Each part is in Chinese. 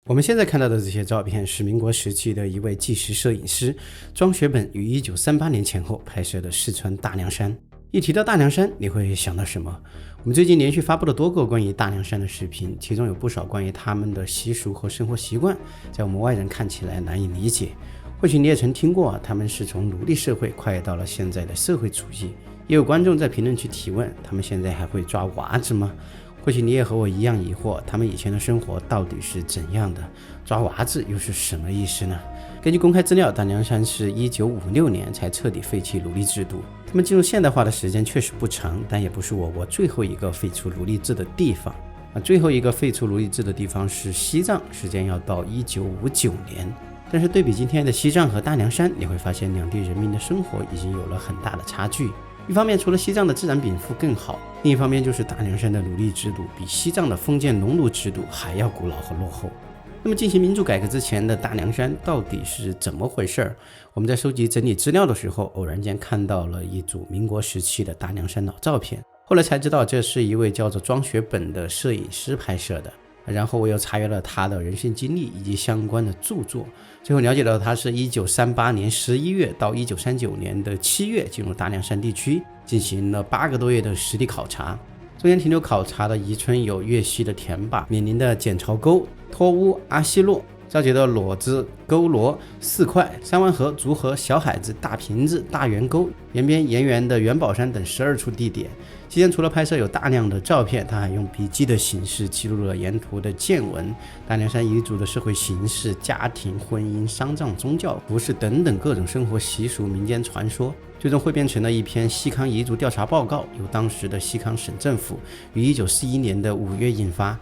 我们现在看到的这些照片是民国时期的一位纪实摄影师庄学本于1938年前后拍摄的四川大凉山。一提到大凉山，你会想到什么？我们最近连续发布了多个关于大凉山的视频，其中有不少关于他们的习俗和生活习惯，在我们外人看起来难以理解。或许你也曾听过他们是从奴隶社会跨越到了现在的社会主义。也有观众在评论区提问，他们现在还会抓娃子吗？或许你也和我一样疑惑，他们以前的生活到底是怎样的？抓娃子又是什么意思呢？根据公开资料，大凉山是1956年才彻底废弃奴隶制度，他们进入现代化的时间确实不长，但也不是我国最后一个废除奴隶制的地方。最后一个废除奴隶制的地方是西藏，时间要到1959年。但是对比今天的西藏和大凉山，你会发现两地人民的生活已经有了很大的差距。一方面，除了西藏的自然禀赋更好，另一方面就是大凉山的奴隶制度比西藏的封建农奴制度还要古老和落后。那么进行民主改革之前的大凉山到底是怎么回事？我们在收集整理资料的时候，偶然间看到了一组民国时期的大凉山老照片，后来才知道这是一位叫做庄学本的摄影师拍摄的。然后我又查阅了他的人生经历以及相关的著作，最后了解到他是1938年11月到1939年的7月进入大凉山地区，进行了8个多月的实地考察。中间停留考察的渔村有岳西的田坝、冕宁的剪巢沟、托乌、阿西洛、召集的裸子、沟罗、四块、三湾河、竹河、小海子、大坪子、大圆沟、延边盐源的元宝山等12处地点。期间除了拍摄有大量的照片，他还用笔记的形式记录了沿途的见闻、大凉山彝族的社会形式、家庭、婚姻、丧葬、宗教、服饰等等各种生活习俗、民间传说，最终汇编成了一篇西康彝族调查报告，由当时的西康省政府于1941年的5月印发。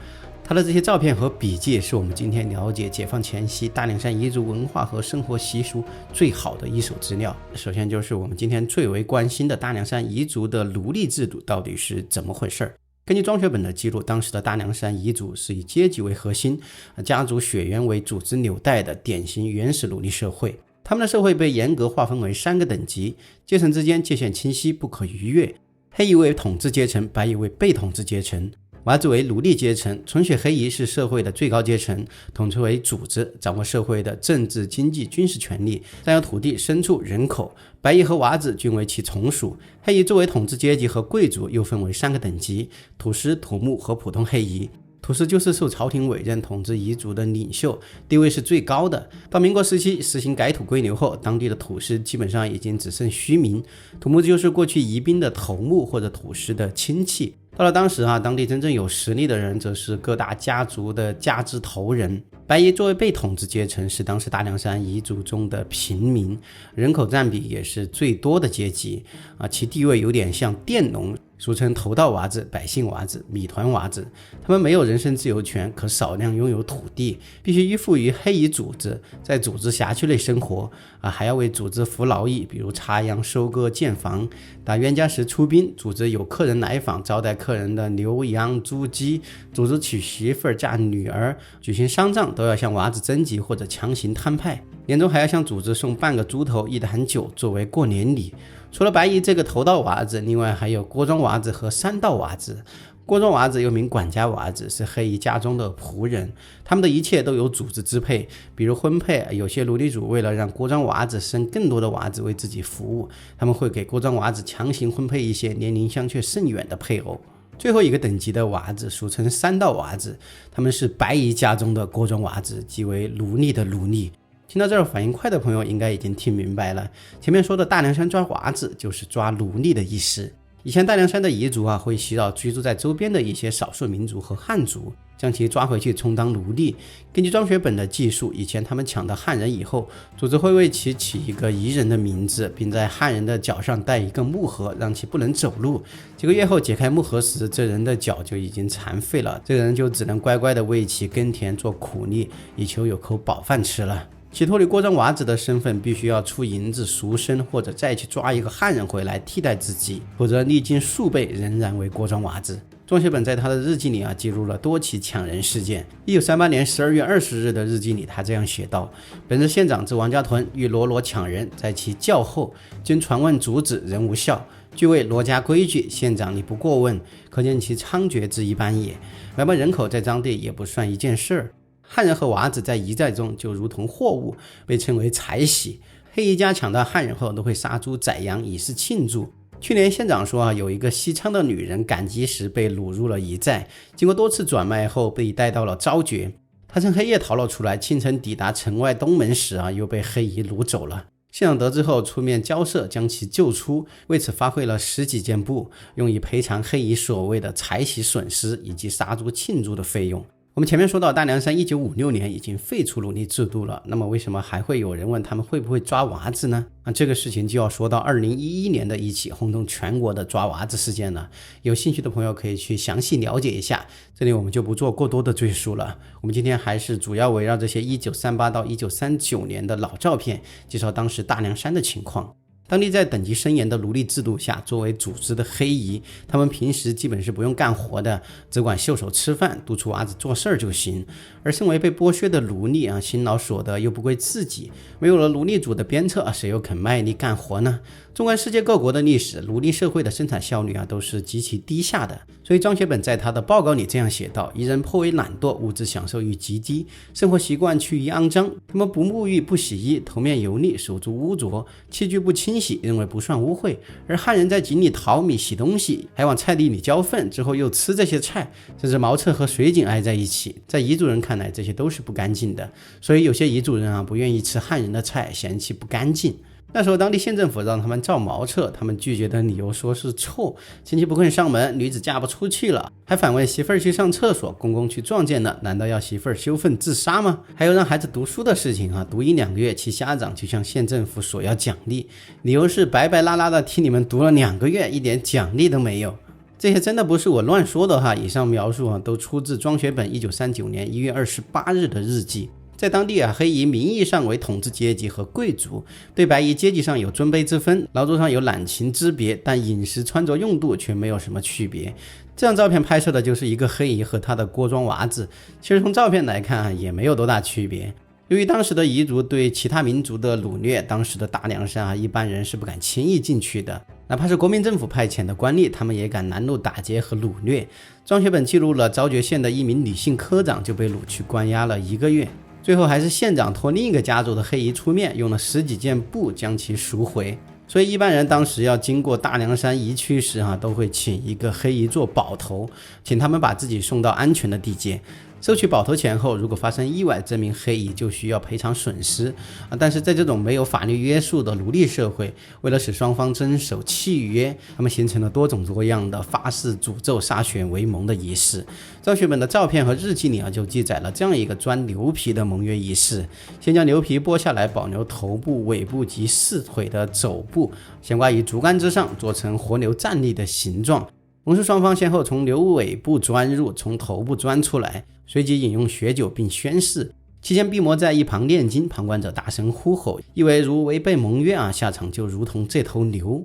他的这些照片和笔记是我们今天了解解放前夕大凉山彝族文化和生活习俗最好的一手资料。首先就是我们今天最为关心的大凉山彝族的奴隶制度到底是怎么回事。根据庄学本的记录，当时的大凉山彝族是以阶级为核心、家族血缘为组织纽带的典型原始奴隶社会。他们的社会被严格划分为3个等级，阶层之间界限清晰，不可逾越。黑彝为统治阶层，白彝为被统治阶层，娃子为奴隶阶层，纯血黑彝是社会的最高阶层，统称为组织，掌握社会的政治、经济、军事权力，占有土地、牲畜、人口。白彝和娃子均为其从属。黑彝作为统治阶级和贵族，又分为3个等级：土司、土木和普通黑彝。土司就是受朝廷委任统治彝族的领袖，地位是最高的。到民国时期实行改土归流后，当地的土司基本上已经只剩虚名，土木就是过去彝兵的头目或者土司的亲戚。到了当时当地真正有实力的人则是各大家族的家之头人。白彝作为被统治阶层，是当时大凉山彝族中的平民，人口占比也是最多的阶级其地位有点像佃农，俗称头道娃子、百姓娃子、米团娃子。他们没有人身自由权，可少量拥有土地，必须依附于黑彝组织，在组织辖区内生活还要为组织服劳役，比如插秧、收割、建房。打冤家时出兵，组织有客人来访，招待客人的牛羊猪鸡，组织娶媳妇嫁女儿，举行丧葬都要向娃子征集或者强行摊派，年终还要向组织送半个猪头、一坛酒作为过年礼。除了白彝这个头道娃子，另外还有郭庄娃子和三道娃子。郭庄娃子又名管家娃子，是黑彝家中的仆人，他们的一切都由组织支配，比如婚配，有些奴隶主为了让郭庄娃子生更多的娃子为自己服务，他们会给郭庄娃子强行婚配一些年龄相去甚远的配偶。最后一个等级的娃子俗称三道娃子，他们是白彝家中的郭庄娃子，即为奴隶的奴隶。听到这儿反应快的朋友应该已经听明白了，前面说的大凉山抓娃子就是抓奴隶的意思。以前大凉山的彝族会袭扰居住在周边的一些少数民族和汉族，将其抓回去充当奴隶。根据庄学本的记述，以前他们抢到汉人以后，组织会为其起一个彝人的名字，并在汉人的脚上戴一个木盒，让其不能走路。几个月后解开木盒时，这人的脚就已经残废了，这个人就只能乖乖的为其耕田做苦力，以求有口饱饭吃了。其脱离郭庄娃子的身份，必须要出银子赎身，或者再去抓一个汉人回来替代自己，否则历经数倍仍然为郭庄娃子。庄学本在他的日记里记录了多起抢人事件。1938年12月20日的日记里，他这样写道：本日县长之王家屯欲罗罗抢人，在其教后，经传问阻止，人无效。据为罗家规矩，县长你不过问，可见其猖獗之一般也。买卖人口在当地也不算一件事儿。汉人和娃子在夷寨中就如同货物，被称为财喜。黑夷家抢到汉人后都会杀猪宰羊以示庆祝。去年县长说有一个西昌的女人赶集时被掳入了夷寨，经过多次转卖后被带到了昭觉。她趁黑夜逃了出来，清晨抵达城外东门时又被黑夷掳走了。县长得知后出面交涉，将其救出，为此发挥了10几件布，用以赔偿黑夷所谓的财喜损失以及杀猪庆祝的费用。我们前面说到大凉山1956年已经废除奴隶制度了，那么为什么还会有人问他们会不会抓娃子呢？这个事情就要说到2011年的一起轰动全国的抓娃子事件了，有兴趣的朋友可以去详细了解一下，这里我们就不做过多的赘述了。我们今天还是主要围绕这些1938到1939年的老照片，介绍当时大凉山的情况。当地在等级森严的奴隶制度下，作为组织的黑夷，他们平时基本是不用干活的，只管袖手吃饭，督促娃子做事就行。而身为被剥削的奴隶辛劳所得又不归自己，没有了奴隶主的鞭策，谁又肯卖力干活呢？纵观世界各国的历史，奴隶社会的生产效率都是极其低下的。所以张学本在他的报告里这样写道：夷人颇为懒惰，物质享受欲极低，生活习惯趋于肮脏，他们不沐浴不洗衣，头面油腻，手足污浊，器具不清洗，认为不算污秽。而汉人在井里淘米洗东西，还往菜地里浇粪，之后又吃这些菜，甚至茅厕和水井挨在一起，在彝族人看来这些都是不干净的。所以有些彝族人不愿意吃汉人的菜，嫌弃不干净。那时候当地县政府让他们造茅厕，他们拒绝的理由说是臭，亲戚不肯上门，女子嫁不出去了，还反问媳妇儿去上厕所，公公去撞见了，难道要媳妇儿羞愤自杀吗？还有让孩子读书的事情读1-2个月，其家长就向县政府索要奖励，理由是白白拉拉的替你们读了2个月，一点奖励都没有。这些真的不是我乱说的以上描述都出自庄学本1939年1月28日的日记。在当地黑夷名义上为统治阶级和贵族，对白夷阶级上有尊卑之分，劳作上有懒勤之别，但饮食穿着用度却没有什么区别。这张照片拍摄的就是一个黑夷和他的锅庄娃子，其实从照片来看也没有多大区别。由于当时的彝族对其他民族的掳掠，当时的大凉山一般人是不敢轻易进去的，哪怕是国民政府派遣的官吏，他们也敢拦路打劫和掳掠。庄学本记录了昭觉县的一名女性科长就被掳去关押了1个月，最后还是县长托另一个家族的黑夷出面，用了10几件布将其赎回。所以一般人当时要经过大凉山夷区时都会请一个黑夷做保头，请他们把自己送到安全的地界。收取保头钱后，如果发生意外，这名黑夷就需要赔偿损失但是在这种没有法律约束的奴隶社会，为了使双方遵守契约，他们形成了多种多样的发誓、诅咒、歃血为盟的仪式。张学本的照片和日记里就记载了这样一个钻牛皮的盟约仪式：先将牛皮剥下来，保留头部、尾部及4腿的肘部，先挂于竹竿之上，做成活牛站立的形状。盟誓双方先后从牛尾部钻入，从头部钻出来，随即饮用血酒并宣誓。期间闭魔在一旁念经，旁观者大声呼吼，意为如违背盟约下场就如同这头牛。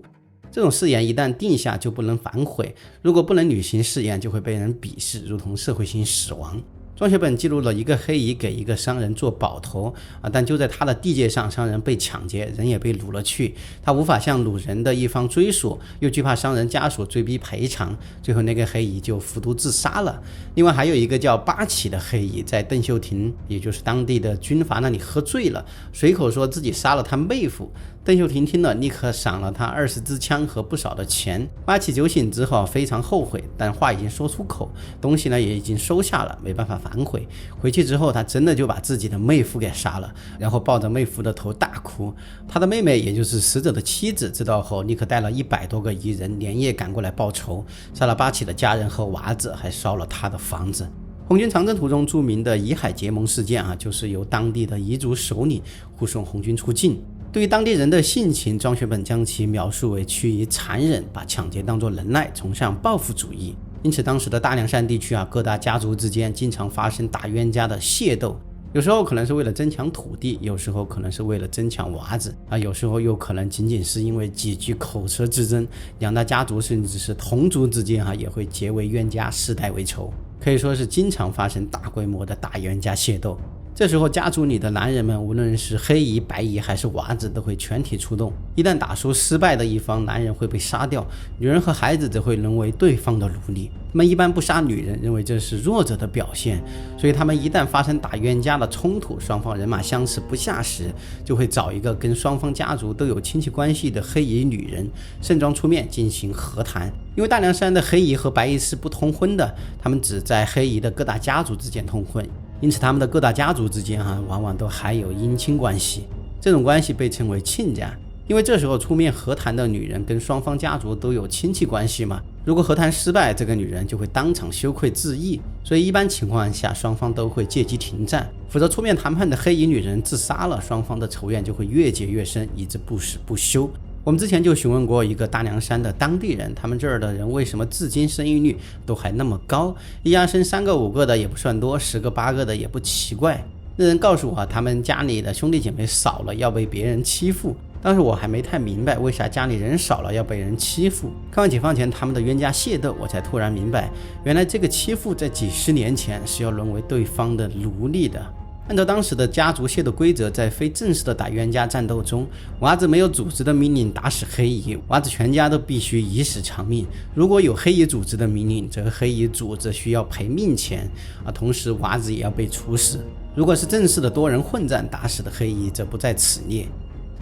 这种誓言一旦定下就不能反悔，如果不能履行誓言就会被人鄙视，如同社会性死亡。庄学本记录了一个黑夷给一个商人做保头但就在他的地界上，商人被抢劫，人也被掳了去，他无法向掳人的一方追索，又惧怕商人家属追逼赔偿，最后那个黑夷就服毒自杀了。另外还有一个叫八起的黑夷在邓秀亭，也就是当地的军阀那里喝醉了，随口说自己杀了他妹夫。邓秀亭听了，立刻赏了他20支枪和不少的钱。八起酒醒之后非常后悔，但话已经说出口，东西呢也已经收下了，没办法反悔。回去之后，他真的就把自己的妹夫给杀了，然后抱着妹夫的头大哭。他的妹妹，也就是死者的妻子，知道后立刻带了100多个夷人连夜赶过来报仇，杀了八起的家人和娃子，还烧了他的房子。红军长征途中著名的夷海结盟事件就是由当地的彝族首领护送红军出境。对于当地人的性情，庄学本将其描述为趋于残忍，把抢劫当作能耐，崇尚报复主义。因此当时的大凉山地区各大家族之间经常发生打冤家的械斗，有时候可能是为了争抢土地，有时候可能是为了争抢娃子有时候又可能仅仅是因为几句口舌之争，两大家族甚至是同族之间也会结为冤家，世代为仇，可以说是经常发生大规模的打冤家械斗。这时候家族里的男人们，无论是黑姨、白姨还是娃子，都会全体出动。一旦打输失败的一方，男人会被杀掉，女人和孩子则会沦为对方的奴隶。他们一般不杀女人，认为这是弱者的表现，所以他们一旦发生打冤家的冲突，双方人马相持不下时，就会找一个跟双方家族都有亲戚关系的黑姨女人盛装出面进行和谈。因为大凉山的黑姨和白姨是不通婚的，他们只在黑姨的各大家族之间通婚，因此他们的各大家族之间往往都还有姻亲关系，这种关系被称为亲家。因为这时候出面和谈的女人跟双方家族都有亲戚关系嘛，如果和谈失败，这个女人就会当场羞愧自缢，所以一般情况下双方都会借机停战，否则出面谈判的黑衣女人自杀了，双方的仇怨就会越结越深，以致不死不休。我们之前就询问过一个大凉山的当地人，他们这儿的人为什么至今生育率都还那么高，一家生3个5个的也不算多，10个8个的也不奇怪。那人告诉我他们家里的兄弟姐妹少了要被别人欺负，当时我还没太明白为啥家里人少了要被人欺负。看完解放前他们的冤家械斗，我才突然明白，原来这个欺负在几十年前是要沦为对方的奴隶的。按照当时的家族械斗规则，在非正式的打冤家战斗中，娃子没有组织的命令打死黑姨，娃子全家都必须以死偿命。如果有黑姨组织的命令，这个黑姨组织需要赔命钱，同时娃子也要被处死。如果是正式的多人混战打死的黑姨，则不在此列。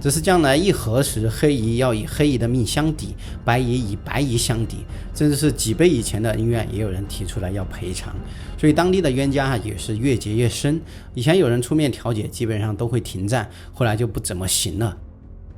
只是将来一合时，黑姨要以黑姨的命相抵，白姨以白姨相抵，甚至是几辈以前的恩怨，也有人提出来要赔偿。所以当地的冤家也是越结越深。以前有人出面调解，基本上都会停战，后来就不怎么行了。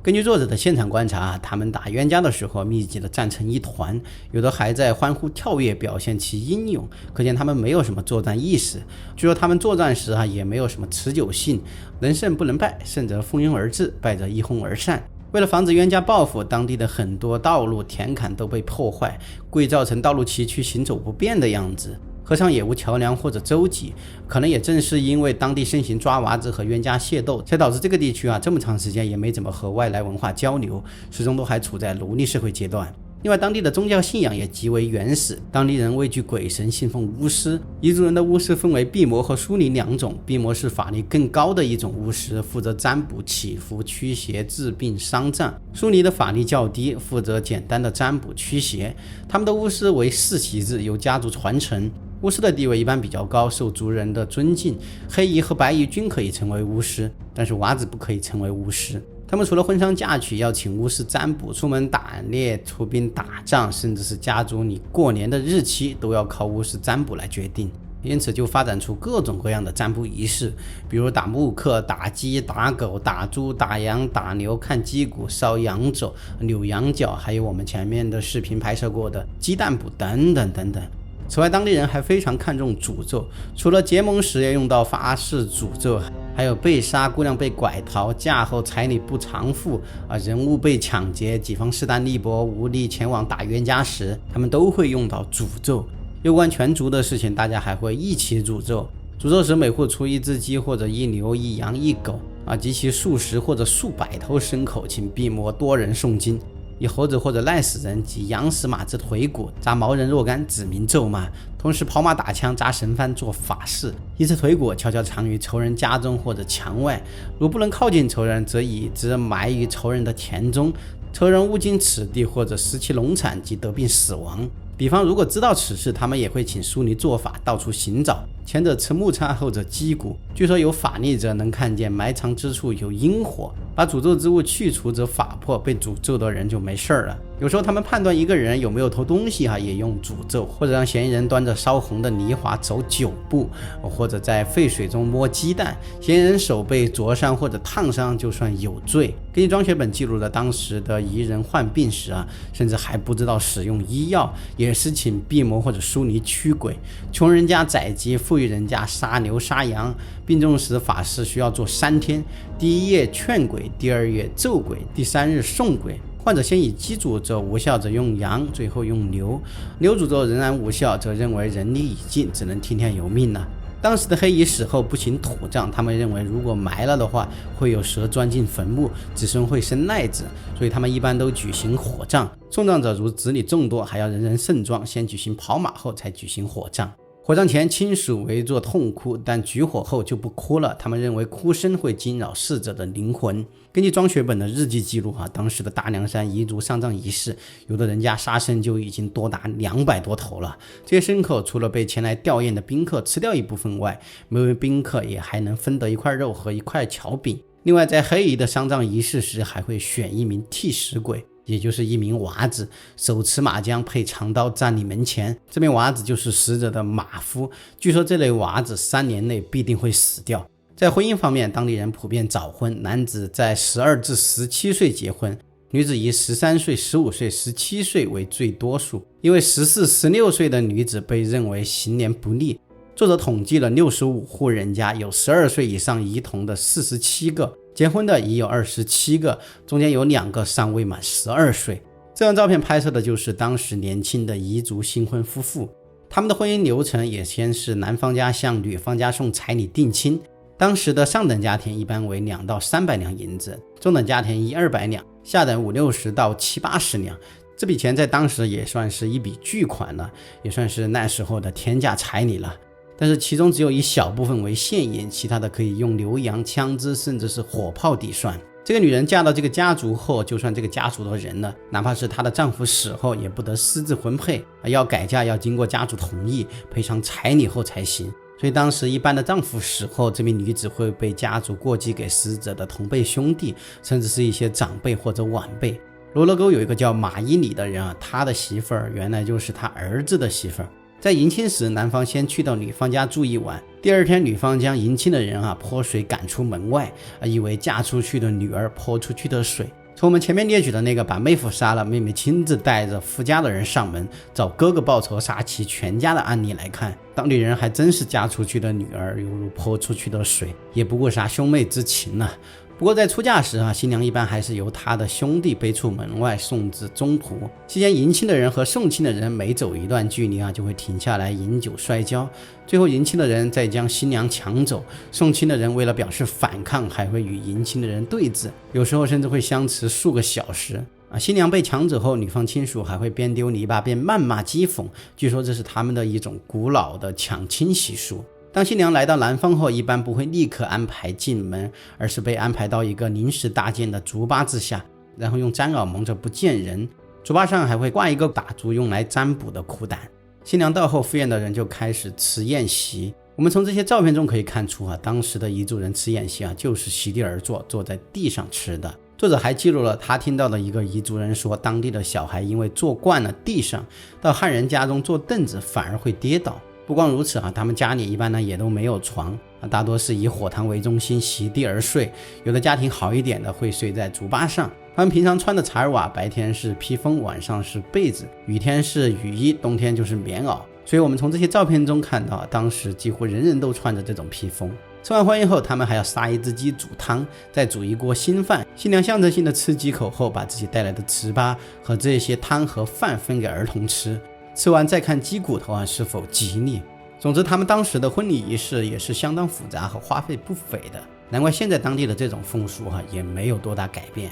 根据作者的现场观察，他们打冤家的时候密集的站成一团，有的还在欢呼跳跃表现其英勇，可见他们没有什么作战意识。据说他们作战时也没有什么持久性，能胜不能败，胜则蜂拥而至，败则一哄而散。为了防止冤家报复，当地的很多道路田坎都被破坏，故意造成道路崎岖行走不便的样子，河上也无桥梁或者舟楫。可能也正是因为当地盛行抓娃子和冤家械斗，才导致这个地区这么长时间也没怎么和外来文化交流，始终都还处在奴隶社会阶段。另外当地的宗教信仰也极为原始，当地人畏惧鬼神，信奉巫师。彝族人的巫师分为毕摩和疏尼2种，毕摩是法力更高的一种巫师，负责占卜、祈福、驱邪、治病、丧葬。疏尼的法力较低，负责简单的占卜、驱邪。他们的巫师为世袭制，由家族传承。巫师的地位一般比较高，受族人的尊敬。黑姨和白姨均可以成为巫师，但是娃子不可以成为巫师。他们除了婚丧嫁娶要请巫师占卜，出门打猎、出兵打仗，甚至是家族里过年的日期都要靠巫师占卜来决定。因此就发展出各种各样的占卜仪式，比如打木刻、打鸡、打狗、打猪、打羊、打牛、看鸡骨、烧羊肘、扭羊角，还有我们前面的视频拍摄过的鸡蛋卜等等等等。此外，当地人还非常看重诅咒，除了结盟时要用到发誓诅咒，还有被杀、姑娘被拐逃、嫁后彩礼不偿付、人物被抢劫、己方势单力薄无力前往打冤家时，他们都会用到诅咒。有关全族的事情，大家还会一起诅咒。诅咒时每户出1只鸡或者1牛1羊1狗及其数十或者数百头牲口，请毕摩多人诵经，以猴子或者赖死人及羊死马之腿骨砸毛人若干，指明咒骂，同时跑马打枪砸神幡做法事，以此腿骨悄悄藏于仇人家中或者墙外，如不能靠近仇人，则以之埋于仇人的田中，仇人误经此地或者失其农产及得病死亡。比方如果知道此事，他们也会请疏尼做法，到处寻找，前者吃木叉，后者击鼓。据说有法力者能看见埋藏之处有阴火，把诅咒之物去除则法破，被诅咒的人就没事了。有时候他们判断一个人有没有偷东西也用诅咒，或者让嫌疑人端着烧红的泥华走9步，或者在沸水中摸鸡蛋，嫌疑人手被灼伤或者烫伤就算有罪。根据庄学本记录的当时的彝人患病时甚至还不知道使用医药，也是请毕摩或者疏尼驱鬼。穷人家宰鸡，富裕人家杀牛杀羊。病重时法事需要做3天，第1夜劝鬼，第2夜咒鬼，第3日送鬼。患者先以鸡诅咒，无效则用羊，最后用牛。牛诅咒仍然无效，则认为人力已尽，只能听天由命了。当时的黑姨死后不行土葬，他们认为如果埋了的话，会有蛇钻进坟墓，子孙会生赖子，所以他们一般都举行火葬。送葬者如子女众多，还要人人盛装，先举行跑马，后才举行火葬。火葬前，亲属围坐痛哭，但举火后就不哭了。他们认为哭声会惊扰逝者的灵魂。根据庄学本的日记记录当时的大凉山彝族上葬仪式，有的人家杀生就已经多达200多头了。这些牲口除了被前来吊唁的宾客吃掉一部分外，每位宾客也还能分得一块肉和一块桥饼。另外，在黑彝的丧葬仪式时，还会选一名替死鬼，也就是一名佤子，手持马缰配长刀站立门前。这名佤子就是死者的马夫。据说这类佤子3年内必定会死掉。在婚姻方面，当地人普遍早婚，男子在12至17岁结婚，女子以13岁、15岁、17岁为最多数。因为14、16岁的女子被认为行年不利。作者统计了65户人家，有12岁以上遗童的47个，结婚的已有27个，中间有2个尚未满12岁。这张照片拍摄的就是当时年轻的彝族新婚夫妇。他们的婚姻流程也先是男方家向女方家送彩礼定亲。当时的上等家庭一般为2到300两银子，中等家庭100-200两，下等50-60到70-80两。这笔钱在当时也算是一笔巨款了，也算是那时候的天价彩礼了。但是其中只有一小部分为现银，其他的可以用牛羊、枪支甚至是火炮抵算。这个女人嫁到这个家族后，就算这个家族的人了，哪怕是她的丈夫死后，也不得私自婚配，要改嫁要经过家族同意，赔偿彩礼后才行。所以当时一般的丈夫死后，这名女子会被家族过继给死者的同辈兄弟，甚至是一些长辈或者晚辈。罗勒沟有一个叫马伊里的人他的媳妇儿原来就是他儿子的媳妇儿。在迎亲时，男方先去到女方家住一晚，第二天女方将迎亲的人泼水赶出门外，以为嫁出去的女儿泼出去的水。从我们前面列举的那个把妹夫杀了，妹妹亲自带着夫家的人上门找哥哥报仇杀其全家的案例来看，当地人还真是嫁出去的女儿犹如泼出去的水，也不过啥兄妹之情了。不过在出嫁时新娘一般还是由她的兄弟背出门外送至中途，期间迎亲的人和送亲的人每走一段距离就会停下来饮酒摔跤，最后迎亲的人再将新娘抢走，送亲的人为了表示反抗，还会与迎亲的人对峙，有时候甚至会相持数个小时。新娘被抢走后，女方亲属还会边丢泥巴边谩骂讥讽，据说这是他们的一种古老的抢亲习俗。当新娘来到南方后，一般不会立刻安排进门，而是被安排到一个临时搭建的竹筏之下，然后用毡袄蒙着不见人，竹筏上还会挂一个打竹用来占卜的苦胆。新娘到后，赴宴的人就开始吃宴席。我们从这些照片中可以看出当时的彝族人吃宴席就是席地而坐，坐在地上吃的。作者还记录了他听到的一个彝族人说，当地的小孩因为坐惯了地上，到汉人家中坐凳子反而会跌倒。不光如此他们家里一般呢也都没有床，大多是以火塘为中心席地而睡，有的家庭好一点的会睡在竹筏上。他们平常穿的柴瓦，白天是披风，晚上是被子，雨天是雨衣，冬天就是棉袄。所以我们从这些照片中看到，当时几乎人人都穿着这种披风。吃完欢宴后，他们还要杀一只鸡煮汤，再煮一锅新饭。新娘象征性的吃几口后，把自己带来的糍粑和这些汤和饭分给儿童吃，吃完再看鸡骨头是否吉利。总之他们当时的婚礼仪式也是相当复杂和花费不菲的，难怪现在当地的这种风俗也没有多大改变。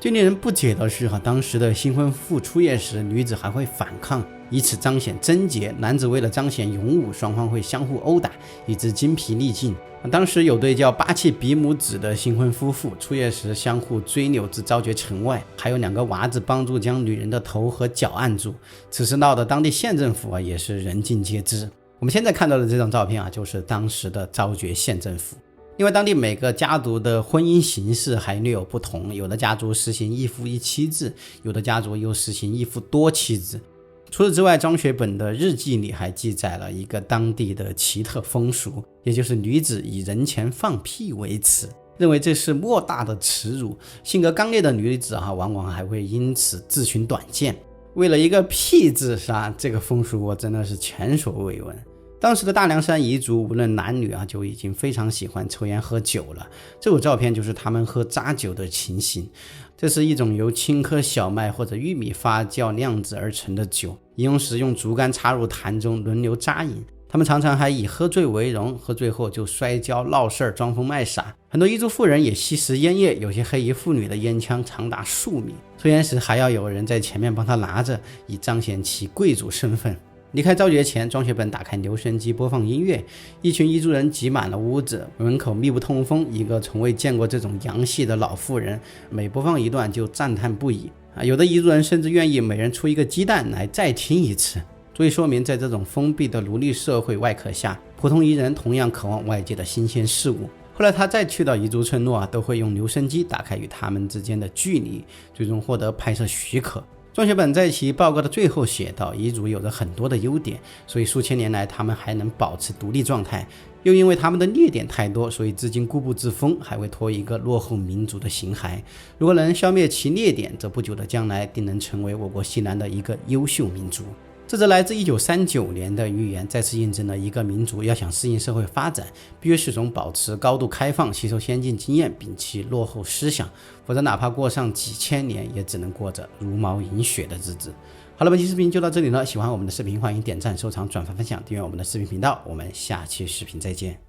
最令人不解的是当时的新婚夫妇出夜时，女子还会反抗，以此彰显贞洁，男子为了彰显勇武，双方会相互殴打，以致精疲力尽。当时有对叫巴契比姆子的新婚夫妇出夜时相互追扭至昭觉城外，还有2个佤子帮助将女人的头和脚按住，此事闹得当地县政府也是人尽皆知。我们现在看到的这张照片就是当时的昭觉县政府。因为当地每个家族的婚姻形式还略有不同，有的家族实行一夫一妻制，有的家族又实行一夫多妻制。除此之外，庄学本的日记里还记载了一个当地的奇特风俗，也就是女子以人前放屁为耻，认为这是莫大的耻辱。性格刚烈的女子往往还会因此自寻短见，为了一个屁自杀，这个风俗我真的是前所未闻。当时的大凉山彝族无论男女就已经非常喜欢抽烟喝酒了。这组照片就是他们喝扎酒的情形。这是一种由青稞小麦或者玉米发酵酿制而成的酒，饮用时用竹竿插入坛中轮流扎饮。他们常常还以喝醉为荣，喝醉后就摔跤闹事儿，装疯卖傻。很多彝族妇人也吸食烟叶，有些黑彝妇女的烟枪长达数米，抽烟时还要有人在前面帮她拿着，以彰显其贵族身份。离开昭觉前，庄学本打开留声机播放音乐，一群彝族人挤满了屋子，门口密不通风。一个从未见过这种洋戏的老妇人，每播放一段就赞叹不已有的彝族人甚至愿意每人出一个鸡蛋来再听一次。足以说明，在这种封闭的奴隶社会外壳下，普通彝人同样渴望外界的新鲜事物。后来他再去到彝族村落都会用留声机打开与他们之间的距离，最终获得拍摄许可。庄学本在其报告的最后写道，彝族有着很多的优点，所以数千年来他们还能保持独立状态，又因为他们的劣点太多，所以至今固步自封，还会拖一个落后民族的形骸。如果能消灭其劣点，则不久的将来定能成为我国西南的一个优秀民族。这则来自1939年的预言再次印证了一个民族要想适应社会发展，必须始终保持高度开放，吸收先进经验，摒弃落后思想，否则哪怕过上几千年，也只能过着茹毛饮血的日子。好了，本期视频就到这里了，喜欢我们的视频欢迎点赞、收藏、转发、分享，订阅我们的视频频道，我们下期视频再见。